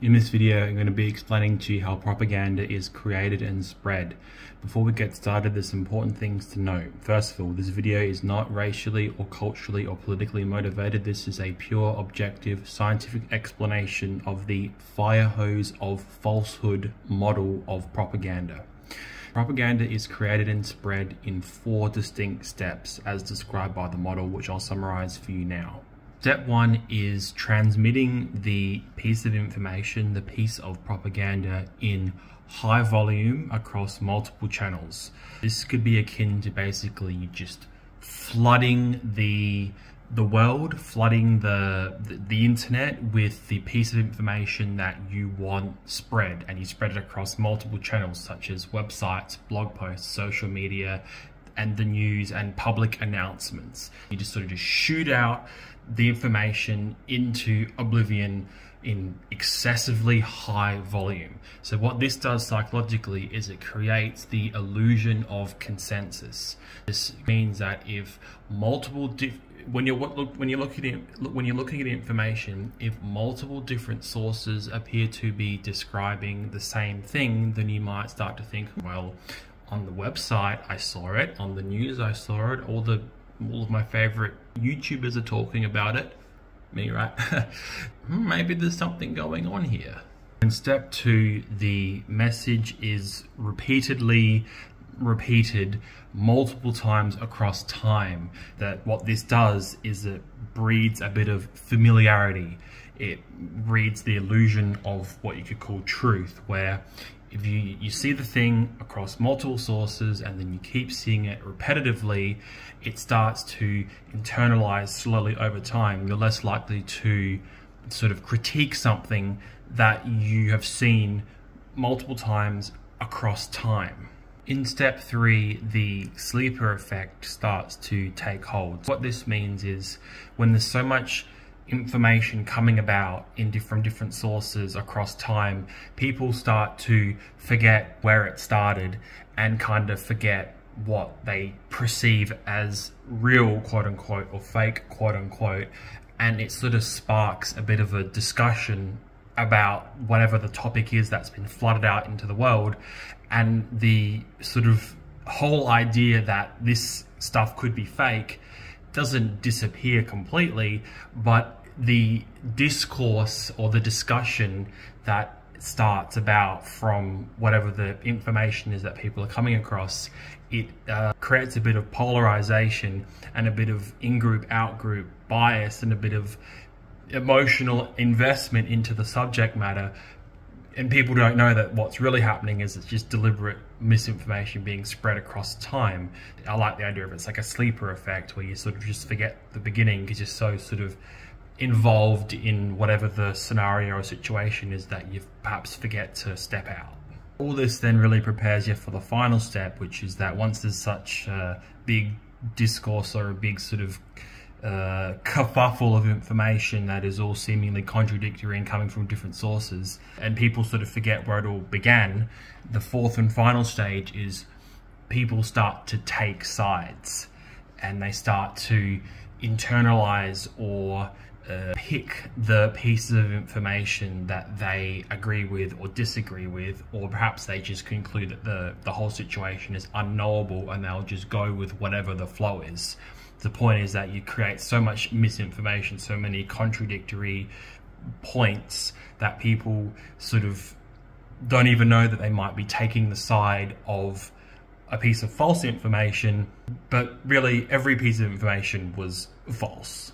In this video, I'm going to be explaining to you how propaganda is created and spread. Before we get started, there's some important things to note. First of all, this video is not racially or culturally or politically motivated. This is a pure, objective, scientific explanation of the fire hose of falsehood model of propaganda. Propaganda is created and spread in 4 distinct steps as described by the model, which I'll summarize for you now. Step 1 is transmitting the piece of information, the piece of propaganda, in high volume across multiple channels. This could be akin to basically just flooding the world, flooding the internet with the piece of information that you want spread, and you spread it across multiple channels such as websites, blog posts, social media, and the news and public announcements. You just sort of shoot out the information into oblivion in excessively high volume. So what this does psychologically is it creates the illusion of consensus. This means that if multiple when you're looking at information, if multiple different sources appear to be describing the same thing, then you might start to think, well, on the website I saw it, on the news I saw it, all of my favorite YouTubers are talking about it. Me, right? Maybe there's something going on here. In step 2, the message is repeatedly repeated multiple times across time. That what this does is it breeds a bit of familiarity. It breeds the illusion of what you could call truth, where if you see the thing across multiple sources and then you keep seeing it repetitively, it starts to internalize slowly over time. You're less likely to sort of critique something that you have seen multiple times across time. In step 3, the sleeper effect starts to take hold. What this means is when there's so much information coming about from different sources across time, people start to forget where it started and kind of forget what they perceive as real, quote unquote, or fake, quote unquote, and it sort of sparks a bit of a discussion about whatever the topic is that's been flooded out into the world. And the sort of whole idea that this stuff could be fake doesn't disappear completely, but the discourse or the discussion that starts about from whatever the information is that people are coming across, it creates a bit of polarization and a bit of in-group, out-group bias and a bit of emotional investment into the subject matter. And people don't know that what's really happening is it's just deliberate misinformation being spread across time. I like the idea of it's like a sleeper effect where you sort of just forget the beginning because you're so sort of involved in whatever the scenario or situation is that you perhaps forget to step out. All this then really prepares you for the final step, which is that once there's such a big discourse or a big sort of kerfuffle of information that is all seemingly contradictory and coming from different sources, and people sort of forget where it all began, the 4th and final stage is people start to take sides and they start to internalize or pick the pieces of information that they agree with or disagree with, or perhaps they just conclude that the whole situation is unknowable and they'll just go with whatever the flow is. The point is that you create so much misinformation, so many contradictory points that people sort of don't even know that they might be taking the side of a piece of false information, but really every piece of information was false.